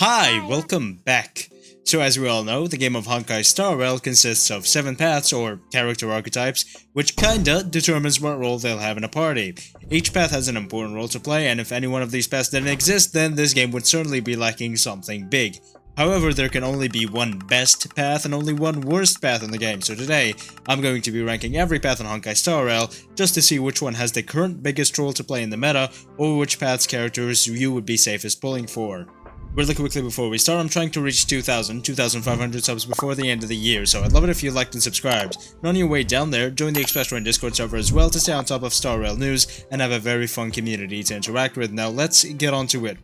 Hi, welcome back. So as we all know, the game of Honkai Star Rail consists of 7 paths or character archetypes, which kinda determines what role they'll have in a party. Each path has an important role to play, and if any one of these paths didn't exist, then this game would certainly be lacking something big. However, there can only be one best path and only one worst path in the game, so today, I'm going to be ranking every path in Honkai Star Rail, just to see which one has the current biggest role to play in the meta, or which path's characters you would be safest pulling for. Really quickly before we start, I'm trying to reach 2,500 subs before the end of the year, so I'd love it if you liked and subscribed. And on your way down there, join the Express Train Discord server as well to stay on top of Star Rail news and have a very fun community to interact with. Now let's get on to it.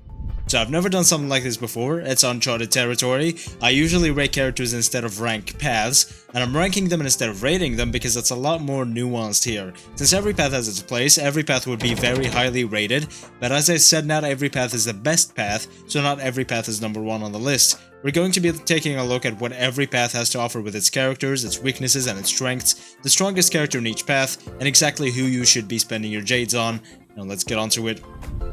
So I've never done something like this before, it's uncharted territory. I usually rate characters instead of rank paths, and I'm ranking them instead of rating them because it's a lot more nuanced here. Since every path has its place, every path would be very highly rated, but as I said, not every path is the best path, so not every path is number 1 on the list. We're going to be taking a look at what every path has to offer with its characters, its weaknesses, and its strengths, the strongest character in each path, and exactly who you should be spending your jades on. Now let's get on to it.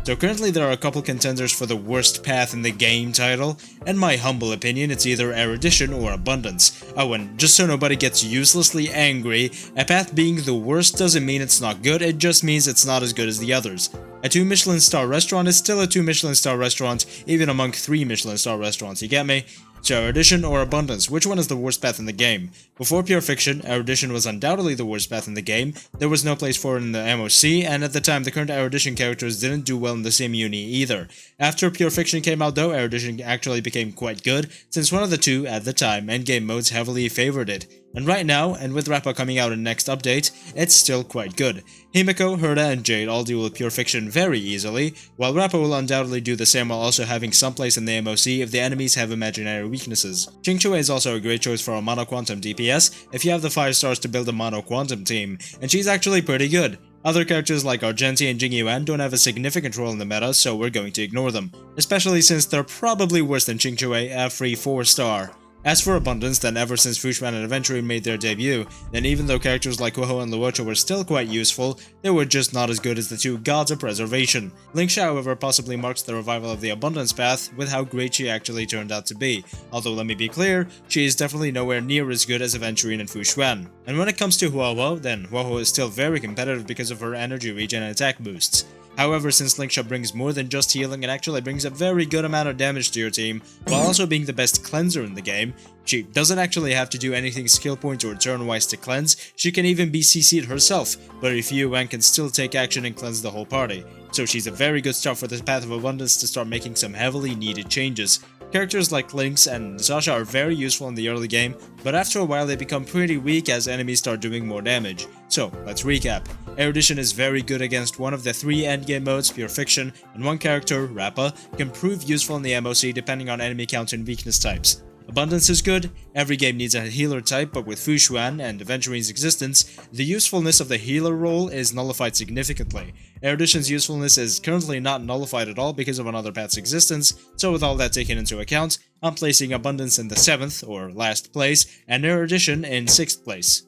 So currently there are a couple contenders for the worst path in the game title. In my humble opinion, it's either Erudition or Abundance. Oh, and just so nobody gets uselessly angry, a path being the worst doesn't mean it's not good, it just means it's not as good as the others. A 2 Michelin star restaurant is still a 2 Michelin star restaurant, even among 3 Michelin star restaurants, you get me? So Erudition or Abundance, which one is the worst path in the game? Before Pure Fiction, Erudition was undoubtedly the worst path in the game. There was no place for it in the MOC, and at the time the current Erudition characters didn't do well in the same uni either. After Pure Fiction came out though, Erudition actually became quite good, since one of the two, at the time, endgame modes heavily favored it. And right now, and with Rappa coming out in next update, it's still quite good. Himiko, Herda, and Jade all deal with Pure Fiction very easily, while Rappa will undoubtedly do the same while also having some place in the MOC if the enemies have imaginary weaknesses. Qingque is also a great choice for a Mono Quantum DPS if you have the 5 stars to build a Mono Quantum team, and she's actually pretty good. Other characters like Argenti and Jingyuan don't have a significant role in the meta, so we're going to ignore them, especially since they're probably worse than Qingque, a free 4 star. As for Abundance, then ever since Fushman and Aventurine made their debut, then even though characters like Kuho and Luocha were still quite useful, they were just not as good as the 2 Gods of Preservation. Lingsha, however, possibly marks the revival of the Abundance path with how great she actually turned out to be, although let me be clear, she is definitely nowhere near as good as Aventurine and Fushman. And when it comes to Huohuo, then Huohuo is still very competitive because of her energy regen and attack boosts. However, since Lingsha brings more than just healing and actually brings a very good amount of damage to your team, while also being the best cleanser in the game, she doesn't actually have to do anything skill point or turn-wise to cleanse, she can even be CC'd herself, but if you and can still take action and cleanse the whole party. So she's a very good start for the Path of Abundance to start making some heavily needed changes. Characters like Lynx and Sasha are very useful in the early game, but after a while they become pretty weak as enemies start doing more damage. So, let's recap. Erudition is very good against one of the 3 endgame modes, Pure Fiction, and one character, Rappa, can prove useful in the MOC depending on enemy count and weakness types. Abundance is good, every game needs a healer type, but with Fushwan and Aventurine's existence, the usefulness of the healer role is nullified significantly. Erudition's usefulness is currently not nullified at all because of another path's existence, so with all that taken into account, I'm placing Abundance in the 7th, or last place, and Erudition in 6th place.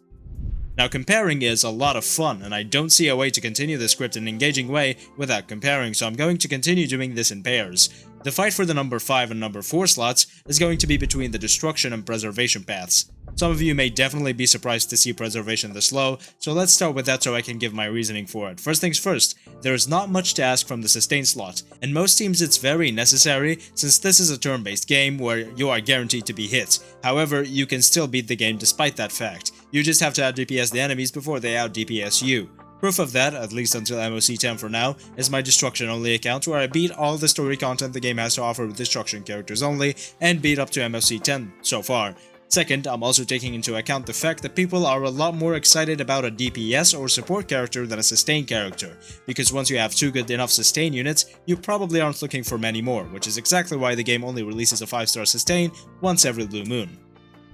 Now comparing is a lot of fun, and I don't see a way to continue the script in an engaging way without comparing, so I'm going to continue doing this in pairs. The fight for the number 5 and number 4 slots is going to be between the Destruction and Preservation paths. Some of you may definitely be surprised to see Preservation this low, so let's start with that so I can give my reasoning for it. First things first, there is not much to ask from the Sustain slot. In most teams it's very necessary, since this is a turn-based game where you are guaranteed to be hit. However, you can still beat the game despite that fact. You just have to out-DPS the enemies before they out-DPS you. Proof of that, at least until MOC 10 for now, is my Destruction only account where I beat all the story content the game has to offer with Destruction characters only, and beat up to MOC 10 so far. Second, I'm also taking into account the fact that people are a lot more excited about a DPS or support character than a sustain character, because once you have 2 good enough sustain units, you probably aren't looking for many more, which is exactly why the game only releases a 5-star sustain once every blue moon.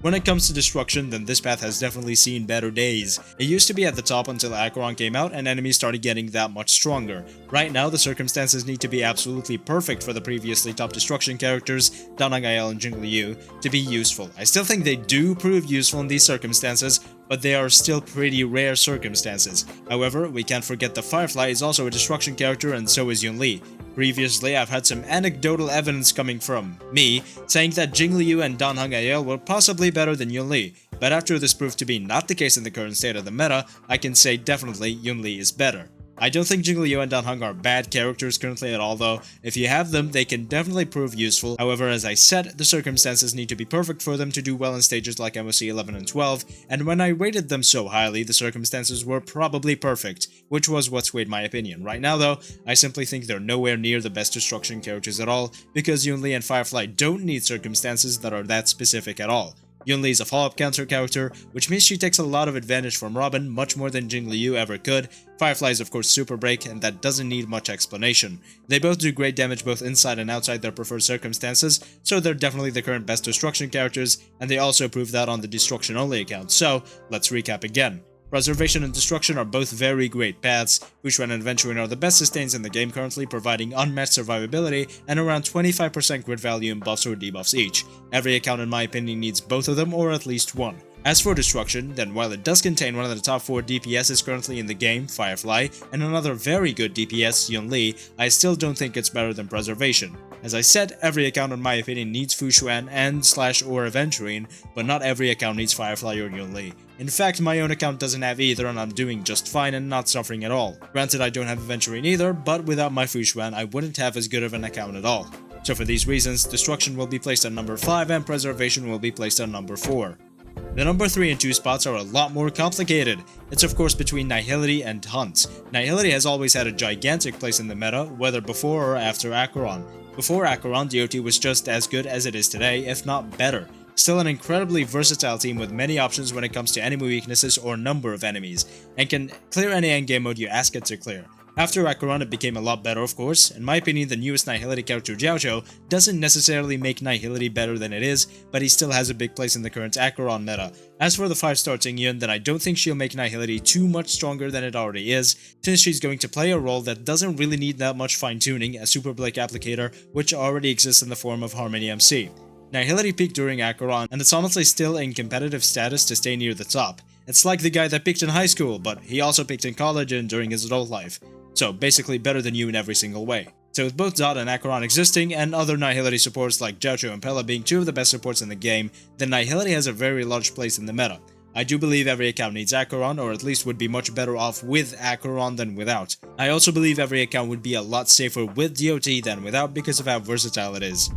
When it comes to Destruction, then this path has definitely seen better days. It used to be at the top until Acheron came out and enemies started getting that much stronger. Right now, the circumstances need to be absolutely perfect for the previously top Destruction characters, Danangael and Jingliu, to be useful. I still think they do prove useful in these circumstances, but they are still pretty rare circumstances. However, we can't forget that Firefly is also a destruction character and so is Yun-Li. Previously, I've had some anecdotal evidence coming from me saying that Jingliu and Dan Heng were possibly better than Yun-Li, but after this proved to be not the case in the current state of the meta, I can say definitely Yun-Li is better. I don't think Jingliu and Dan Heng are bad characters currently at all though. If you have them, they can definitely prove useful. However, as I said, the circumstances need to be perfect for them to do well in stages like MOC 11 and 12, and when I rated them so highly, the circumstances were probably perfect, which was what swayed my opinion. Right now though, I simply think they're nowhere near the best destruction characters at all, because Yun-Li and Firefly don't need circumstances that are that specific at all. Yun-Li is a follow-up counter character, which means she takes a lot of advantage from Robin, much more than Jingliu ever could. Firefly is of course super break, and that doesn't need much explanation. They both do great damage both inside and outside their preferred circumstances, so they're definitely the current best destruction characters, and they also prove that on the destruction only account, so let's recap again. Preservation and Destruction are both very great paths. Fushuan and Aventurine are the best sustains in the game currently, providing unmatched survivability and around 25% crit value in buffs or debuffs each. Every account in my opinion needs both of them or at least one. As for Destruction, then while it does contain one of the top 4 DPSs currently in the game, Firefly, and another very good DPS, Yun-Li, I still don't think it's better than Preservation. As I said, every account in my opinion needs Fushuan and/or Aventurine, but not every account needs Firefly or Yun-Li. In fact, my own account doesn't have either and I'm doing just fine and not suffering at all. Granted, I don't have Aventurine either, but without my Fushuan, I wouldn't have as good of an account at all. So for these reasons, Destruction will be placed at number 5 and Preservation will be placed at number 4. The number 3 and 2 spots are a lot more complicated. It's of course between Nihility and Hunt. Nihility has always had a gigantic place in the meta, whether before or after Acheron. Before Acheron, DOT was just as good as it is today, if not better. Still an incredibly versatile team with many options when it comes to enemy weaknesses or number of enemies, and can clear any endgame mode you ask it to clear. After Acheron it became a lot better of course. In my opinion, the newest Nihility character Jiaozhou doesn't necessarily make Nihility better than it is, but he still has a big place in the current Acheron meta. As for the 5-star Tingyun, then I don't think she'll make Nihility too much stronger than it already is, since she's going to play a role that doesn't really need that much fine-tuning, a Super Blake applicator which already exists in the form of Harmony MC. Nihility peaked during Acheron, and it's honestly still in competitive status to stay near the top. It's like the guy that peaked in high school, but he also peaked in college and during his adult life. So basically better than you in every single way. So with both Dot and Acheron existing, and other Nihility supports like Jiaozhou and Pella being 2 of the best supports in the game, then Nihility has a very large place in the meta. I do believe every account needs Acheron, or at least would be much better off with Acheron than without. I also believe every account would be a lot safer with DOT than without because of how versatile it is.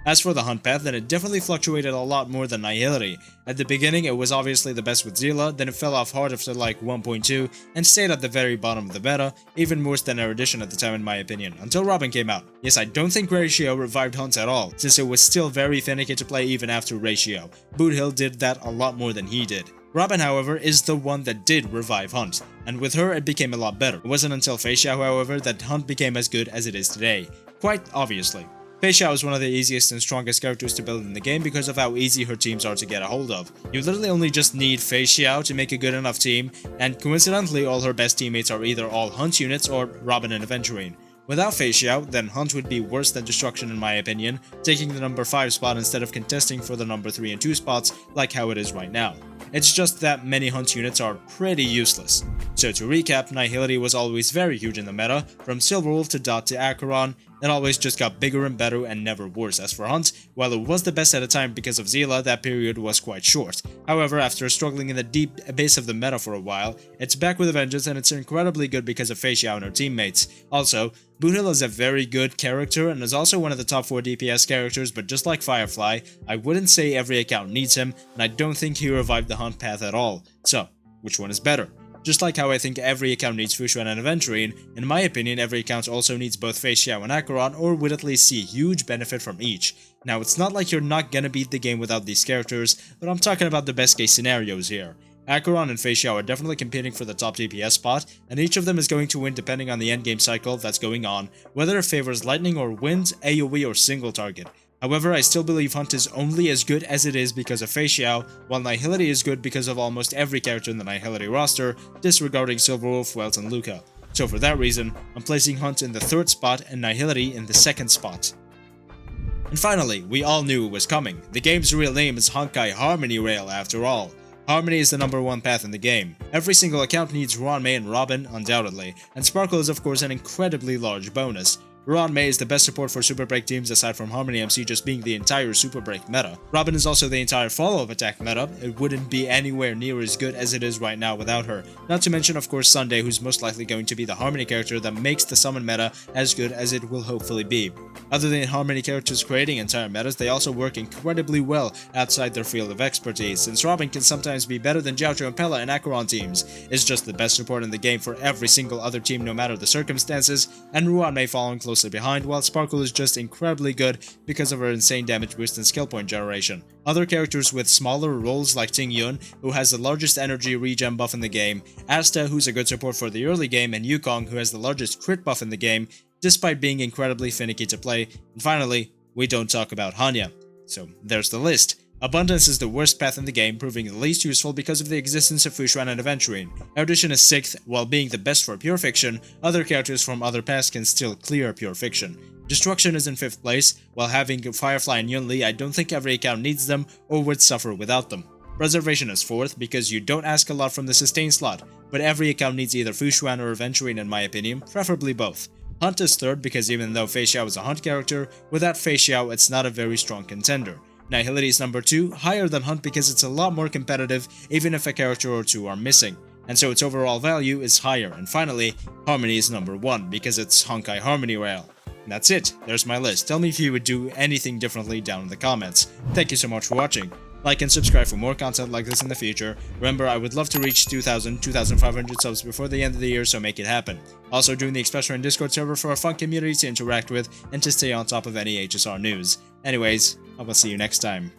As for the Hunt path, then it definitely fluctuated a lot more than Nihility. At the beginning, it was obviously the best with Zila, then it fell off hard after like 1.2, and stayed at the very bottom of the meta, even worse than Erudition at the time in my opinion, until Robin came out. Yes, I don't think Ratio revived Hunt at all, since it was still very finicky to play even after Ratio. Boothill did that a lot more than he did. Robin, however, is the one that did revive Hunt, and with her it became a lot better. It wasn't until Fei Xiao, however, that Hunt became as good as it is today. Quite obviously. Fei Xiao is one of the easiest and strongest characters to build in the game because of how easy her teams are to get a hold of. You literally only just need Fei Xiao to make a good enough team, and coincidentally all her best teammates are either all Hunt units or Robin and Aventurine. Without Fei Xiao, then Hunt would be worse than Destruction in my opinion, taking the number 5 spot instead of contesting for the number 3 and 2 spots like how it is right now. It's just that many Hunt units are pretty useless. So to recap, Nihility was always very huge in the meta, from Silverwolf to Dot to Acheron. It always just got bigger and better and never worse. As for Hunt, while it was the best at a time because of Zila, that period was quite short. However, after struggling in the deep abyss of the meta for a while, it's back with a vengeance and it's incredibly good because of Fei Xiao and her teammates. Also, Boothill is a very good character and is also one of the top 4 DPS characters, but just like Firefly, I wouldn't say every account needs him, and I don't think he revived the Hunt path at all. So, which one is better? Just like how I think every account needs Fushuan and Aventurine, in my opinion every account also needs both Fei Xiao and Acheron, or would at least see huge benefit from each. Now it's not like you're not gonna beat the game without these characters, but I'm talking about the best case scenarios here. Acheron and Fei Xiao are definitely competing for the top DPS spot, and each of them is going to win depending on the endgame cycle that's going on, whether it favors lightning or wind, AoE or single target. However, I still believe Hunt is only as good as it is because of Fei Xiao, while Nihility is good because of almost every character in the Nihility roster, disregarding Silverwolf, Welt, and Luca. So for that reason, I'm placing Hunt in the 3rd spot and Nihility in the 2nd spot. And finally, we all knew it was coming. The game's real name is Honkai Harmony Rail after all. Harmony is the #1 path in the game. Every single account needs Ruanmei and Robin, undoubtedly, and Sparkle is of course an incredibly large bonus. Ruanmei is the best support for Super Break teams aside from Harmony MC just being the entire Super Break meta. Robin is also the entire follow-up attack meta. It wouldn't be anywhere near as good as it is right now without her. Not to mention of course Sunday, who's most likely going to be the Harmony character that makes the summon meta as good as it will hopefully be. Other than Harmony characters creating entire metas, they also work incredibly well outside their field of expertise, since Robin can sometimes be better than Jiaocho and Pella in Acheron teams, is just the best support in the game for every single other team no matter the circumstances, and Ruanmei following closely behind, while Sparkle is just incredibly good because of her insane damage boost and skill point generation. Other characters with smaller roles like Ting Yun, who has the largest energy regen buff in the game, Asta, who's a good support for the early game, and Yukong, who has the largest crit buff in the game, despite being incredibly finicky to play. And finally, we don't talk about Hanya. So there's the list. Abundance is the worst path in the game, proving the least useful because of the existence of Fushuan and Aventurine. Erudition is 6th, while being the best for Pure Fiction. Other characters from other paths can still clear Pure Fiction. Destruction is in 5th place, while having Firefly and Yunli, I don't think every account needs them or would suffer without them. Preservation is 4th, because you don't ask a lot from the sustain slot, but every account needs either Fushuan or Aventurine in my opinion, preferably both. Hunt is 3rd because even though Fei Xiao is a Hunt character, without Fei Xiao it's not a very strong contender. Nihility is #2, higher than Hunt because it's a lot more competitive even if a character or two are missing, and so its overall value is higher. And finally, Harmony is #1 because it's Honkai Harmony Rail. And that's it, there's my list. Tell me if you would do anything differently down in the comments. Thank you so much for watching. Like and subscribe for more content like this in the future. Remember, I would love to reach 2,500 subs before the end of the year, so make it happen. Also, join the Express Train Discord server for a fun community to interact with and to stay on top of any HSR news. Anyways, I will see you next time.